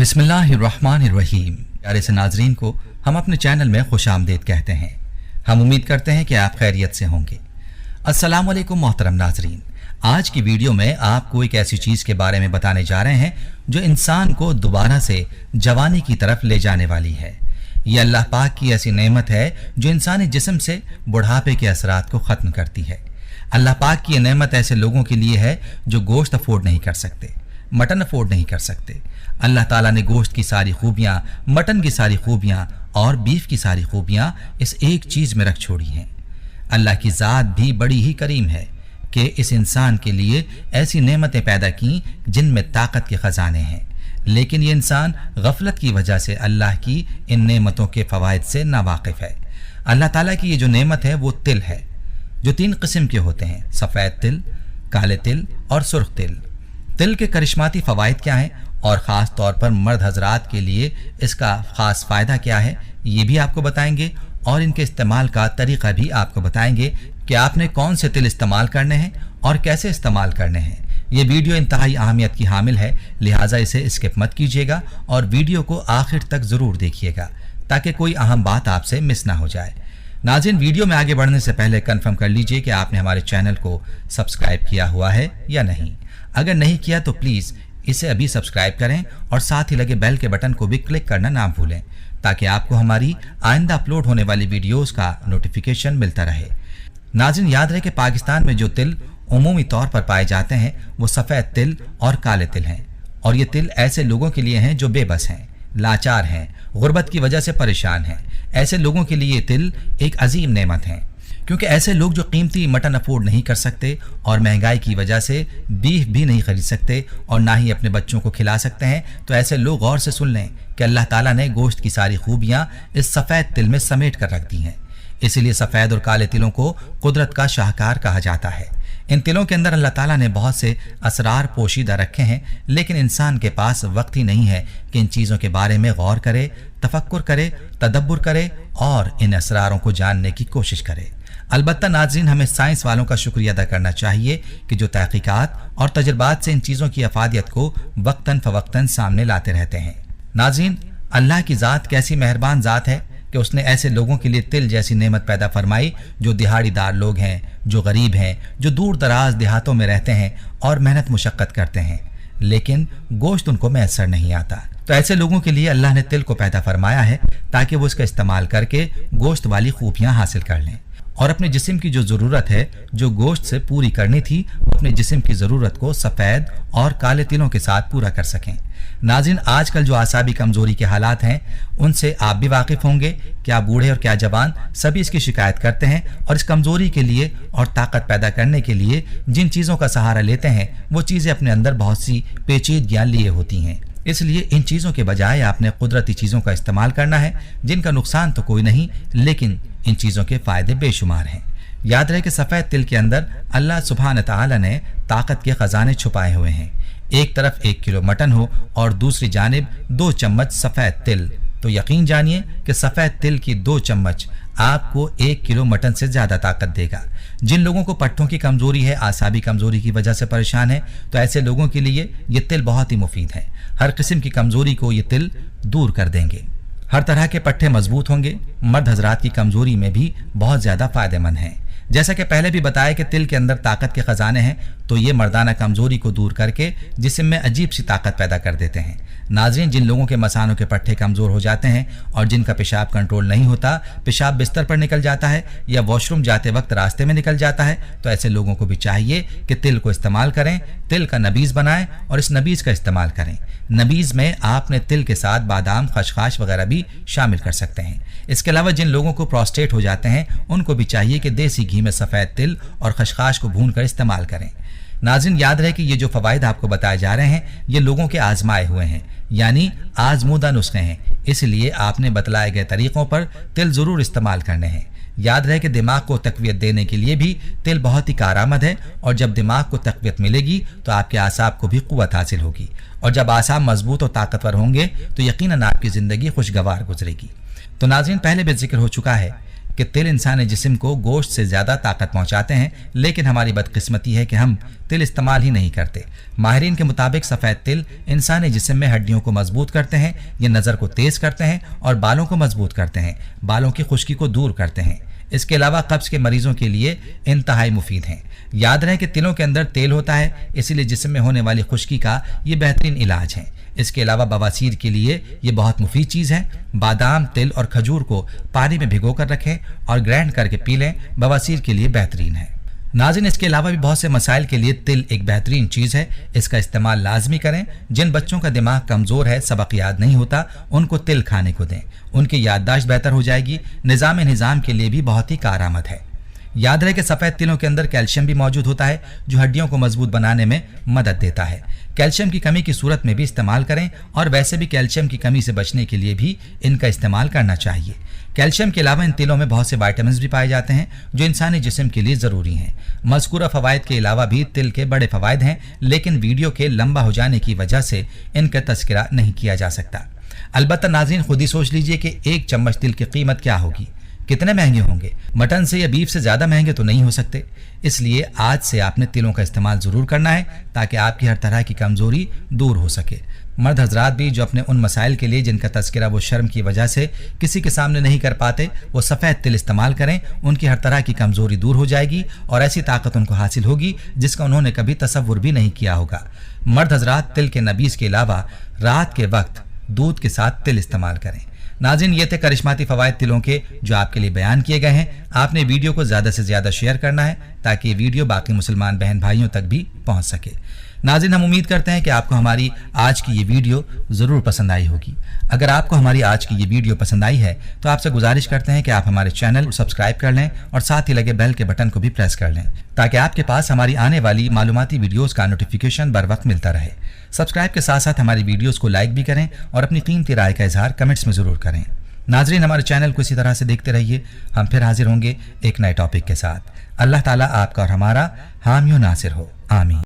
बिस्मिल्लाहिर्रहमानिर्रहीम। प्यारे से नाजरीन को हम अपने चैनल में खुशामदीद कहते हैं। हम उम्मीद करते हैं कि आप खैरियत से होंगे। अस्सलाम वालेकुम मोहतरम नाजरीन, आज की वीडियो में आपको एक ऐसी चीज़ के बारे में बताने जा रहे हैं जो इंसान को दोबारा से जवानी की तरफ ले जाने वाली है। ये अल्लाह पाक की ऐसी नेमत है जो इंसानी जिस्म से बुढ़ापे के असरात को ख़त्म करती है। अल्लाह पाक की ये नेमत ऐसे लोगों के लिए है जो गोश्त अफोर्ड नहीं कर सकते, मटन अफोर्ड नहीं कर सकते। अल्लाह ताला ने गोश्त की सारी खूबियाँ, मटन की सारी खूबियाँ और बीफ की सारी खूबियाँ इस एक चीज़ में रख छोड़ी हैं। अल्लाह की ज़ात भी बड़ी ही करीम है कि इस इंसान के लिए ऐसी नेमतें पैदा की जिनमें ताकत के ख़जाने हैं, लेकिन ये इंसान गफलत की वजह से अल्लाह की इन नेमतों के फ़वाइद से नावाकिफ़ है। अल्लाह ताला की ये जो नेमत है वो तिल है, जो 3 किस्म के होते हैं, सफ़ेद तिल, काले तिल और सुर्ख तिल। तिल के करिश्माती फ़वाइद क्या हैं और ख़ास तौर पर मर्द हजरात के लिए इसका ख़ास फ़ायदा क्या है, ये भी आपको बताएंगे और इनके इस्तेमाल का तरीक़ा भी आपको बताएंगे कि आपने कौन से तिल इस्तेमाल करने हैं और कैसे इस्तेमाल करने हैं। ये वीडियो इंतहाई अहमियत की हामिल है, लिहाजा इसे स्किप मत कीजिएगा और वीडियो को आखिर तक ज़रूर देखिएगा ताकि कोई अहम बात आपसे मिस ना हो जाए। नाज़रीन, वीडियो में आगे बढ़ने से पहले कन्फर्म कर लीजिए कि आपने हमारे चैनल को सब्सक्राइब किया हुआ है या नहीं। अगर नहीं किया तो प्लीज़ इसे अभी सब्सक्राइब करें और साथ ही लगे बेल के बटन को भी क्लिक करना ना भूलें ताकि आपको हमारी आइंदा अपलोड होने वाली वीडियोस का नोटिफिकेशन मिलता रहे। नाज़रीन, याद रहे कि पाकिस्तान में जो तिल उमूमी तौर पर पाए जाते हैं वो सफ़ेद तिल और काले तिल हैं, और ये तिल ऐसे लोगों के लिए हैं जो बेबस हैं, लाचार हैं, गुर्बत की वजह से परेशान हैं। ऐसे लोगों के लिए तिल एक अजीम नेमत है, क्योंकि ऐसे लोग जो कीमती मटन अफोर्ड नहीं कर सकते और महंगाई की वजह से बीफ भी नहीं खरीद सकते और ना ही अपने बच्चों को खिला सकते हैं, तो ऐसे लोग गौर से सुन लें कि अल्लाह ताला ने गोश्त की सारी खूबियाँ इस सफ़ेद तिल में समेट कर रख दी हैं। इसीलिए सफ़ेद और काले तिलों को कुदरत का शाहकार कहा जाता है। इन तिलों के अंदर अल्लाह ताला ने बहुत से असरार पोशीदा रखे हैं, लेकिन इंसान के पास वक्त ही नहीं है कि इन चीज़ों के बारे में गौर करे, तफक्कुर करे, तदब्बुर करे और इन असरारों को जानने की कोशिश करे। अलबत्ता नाज़रीन, हमें साइंस वालों का शुक्रिया अदा करना चाहिए कि जो तहकीकात और तजुर्बात से इन चीज़ों की अफादियत को वक्तन फ़वक्तन सामने लाते रहते हैं। नाज़रीन, अल्लाह की ज़ात कैसी मेहरबान ज़ात है कि उसने ऐसे लोगों के लिए तिल जैसी नेमत पैदा फरमाई जो दिहाड़ीदार लोग हैं, जो गरीब हैं, जो दूर दराज देहातों में रहते हैं और मेहनत मुशक्क़त करते हैं, लेकिन गोश्त उनको मैसर नहीं आता। तो ऐसे लोगों के लिए अल्लाह ने तिल को पैदा फरमाया है ताकि वो इसका इस्तेमाल करके गोश्त वाली खूबियाँ हासिल कर लें और अपने जिस्म की जो ज़रूरत है, जो गोश्त से पूरी करनी थी, वो अपने जिस्म की ज़रूरत को सफ़ेद और काले तिलों के साथ पूरा कर सकें। नाज़रीन, आजकल जो आसाबी कमज़ोरी के हालात हैं उनसे आप भी वाकिफ़ होंगे। क्या बूढ़े और क्या जवान सभी इसकी शिकायत करते हैं और इस कमज़ोरी के लिए और ताकत पैदा करने के लिए जिन चीज़ों का सहारा लेते हैं वो चीज़ें अपने अंदर बहुत सी पेचीदगियाँ लिए होती हैं। इसलिए इन चीज़ों के बजाय आपने कुदरती चीज़ों का इस्तेमाल करना है जिनका नुकसान तो कोई नहीं, लेकिन इन चीज़ों के फ़ायदे बेशुमार हैं। याद रहे कि सफ़ेद तिल के अंदर अल्लाह सुब्हान तआला ने ताकत के ख़जाने छुपाए हुए हैं। एक तरफ 1 किलो मटन हो और दूसरी जानिब 2 चम्मच सफ़ेद तिल, तो यकीन जानिए कि सफ़ेद तिल की 2 चम्मच आपको 1 किलो मटन से ज़्यादा ताकत देगा। जिन लोगों को पट्टों की कमज़ोरी है, आसाबी कमज़ोरी की वजह से परेशान है, तो ऐसे लोगों के लिए ये तिल बहुत ही मुफीद है। हर किस्म की कमज़ोरी को ये तिल दूर कर देंगे। हर तरह के पट्टे मजबूत होंगे। मर्द हजरात की कमज़ोरी में भी बहुत ज़्यादा फ़ायदेमंद हैं। जैसा कि पहले भी बताया कि तिल के अंदर ताकत के ख़जाने हैं, तो ये मर्दाना कमज़ोरी को दूर करके जिस्म में अजीब सी ताकत पैदा कर देते हैं। नाज़रीन, जिन लोगों के मसानों के पट्टे कमज़ोर हो जाते हैं और जिनका पेशाब कंट्रोल नहीं होता, पेशाब बिस्तर पर निकल जाता है या वॉशरूम जाते वक्त रास्ते में निकल जाता है, तो ऐसे लोगों को भी चाहिए कि तिल को इस्तेमाल करें, तिल का नबीज़ बनाएं और इस नबीज़ का इस्तेमाल करें। नबीज़ में आपने तिल के साथ बादाम, खशखाश वगैरह भी शामिल कर सकते हैं। इसके अलावा जिन लोगों को प्रोस्टेट हो जाते हैं उनको भी चाहिए कि देसी घी में सफ़ेद तिल और खशखाश को भून कर इस्तेमाल करें। नाज़रीन, याद रहे कि ये जो फ़वाइद आपको बताए जा रहे हैं ये लोगों के आजमाए हुए हैं, यानी आजमूदा नुस्खे हैं, इसलिए आपने बतलाए गए तरीक़ों पर तिल ज़रूर इस्तेमाल करने हैं। याद रहे कि दिमाग को तक़वियत देने के लिए भी तिल बहुत ही कारआमद है, और जब दिमाग को तक़वियत मिलेगी तो आपके आसाब को भी क़ुव्वत हासिल होगी, और जब आसाब मजबूत और ताकतवर होंगे तो यकीनन आपकी ज़िंदगी खुशगवार गुजरेगी। तो नाज़रीन, पहले भी जिक्र हो चुका है कि कि तिल इंसानी जिस्म को गोश्त से ज़्यादा ताकत पहुंचाते हैं, लेकिन हमारी बदकिस्मती है कि हम तिल इस्तेमाल ही नहीं करते। माहिरीन के मुताबिक सफ़ेद तिल इंसानी जिस्म में हड्डियों को मजबूत करते हैं, ये नज़र को तेज़ करते हैं और बालों को मजबूत करते हैं, बालों की खुश्की को दूर करते हैं। इसके अलावा कब्ज़ के मरीजों के लिए इंतहाई मुफीद हैं। याद रहे कि तिलों के अंदर तेल होता है, इसीलिए जिस्म में होने वाली खुश्की का ये बेहतरीन इलाज है। इसके अलावा बवासीर के लिए ये बहुत मुफीद चीज़ है। बादाम, तिल और खजूर को पानी में भिगो कर रखें और ग्राइंड करके पी लें, बवासीर के लिए बेहतरीन है। नाज़रीन, इसके अलावा भी बहुत से मसाइल के लिए तिल एक बेहतरीन चीज़ है, इसका इस्तेमाल लाजमी करें। जिन बच्चों का दिमाग कमज़ोर है, सबक याद नहीं होता, उनको तिल खाने को दें, उनकी याददाश्त बेहतर हो जाएगी। निज़ाम के लिए भी बहुत ही कारआमद है। याद रहे कि सफ़ेद तिलों के अंदर कैल्शियम भी मौजूद होता है, जो हड्डियों को मजबूत बनाने में मदद देता है। कैल्शियम की कमी की सूरत में भी इस्तेमाल करें, और वैसे भी कैल्शियम की कमी से बचने के लिए भी इनका इस्तेमाल करना चाहिए। कैल्शियम के अलावा इन तिलों में बहुत से विटामिन भी पाए जाते हैं, जो इंसानी जिस्म के लिए ज़रूरी हैं। मज़कूरा फ़वाइद के अलावा भी तिल के बड़े फ़वाइद हैं, लेकिन वीडियो के लंबा हो जाने की वजह से इनका तज़किरा नहीं किया जा सकता। अलबत्ता नाज़रीन, खुद ही सोच लीजिए कि एक चम्मच तिल की कीमत क्या होगी, कितने महंगे होंगे। मटन से या बीफ से ज़्यादा महंगे तो नहीं हो सकते। इसलिए आज से आपने तिलों का इस्तेमाल ज़रूर करना है, ताकि आपकी हर तरह की कमज़ोरी दूर हो सके। मर्द हजरात भी जो अपने उन मसाइल के लिए जिनका तज़किरा वो शर्म की वजह से किसी के सामने नहीं कर पाते, वो सफ़ेद तिल इस्तेमाल करें, उनकी हर तरह की कमज़ोरी दूर हो जाएगी और ऐसी ताकत उनको हासिल होगी जिसका उन्होंने कभी तसव्वुर भी नहीं किया होगा। मर्द हजरात तिल के नबीज़ के अलावा रात के वक्त दूध के साथ तिल इस्तेमाल करें। नाज़रीन, ये थे करिश्माती फ़वाइद तिलों के जो आपके लिए बयान किए गए हैं। आपने वीडियो को ज़्यादा से ज़्यादा शेयर करना है, ताकि ये वीडियो बाकी मुसलमान बहन भाइयों तक भी पहुँच सके। नाज़रीन, हम उम्मीद करते हैं कि आपको हमारी आज की ये वीडियो ज़रूर पसंद आई होगी। अगर आपको हमारी आज की ये वीडियो पसंद आई है तो आपसे गुजारिश करते हैं कि आप हमारे चैनल को सब्सक्राइब कर लें और साथ ही लगे बेल के बटन को भी प्रेस कर लें, ताकि आपके पास हमारी आने वाली मालूमाती वीडियोज़ का नोटिफिकेशन बर वक्त मिलता रहे। सब्सक्राइब के साथ साथ हमारी वीडियोज़ को लाइक भी करें और अपनी कीमती राय का इजहार कमेंट्स में ज़रूर करें। नाज़रीन, हमारे चैनल को इसी तरह से देखते रहिए। हम फिर हाजिर होंगे एक नए टॉपिक के साथ। अल्लाह ताला आपका और हमारा हामी और नासिर हो। आमीन।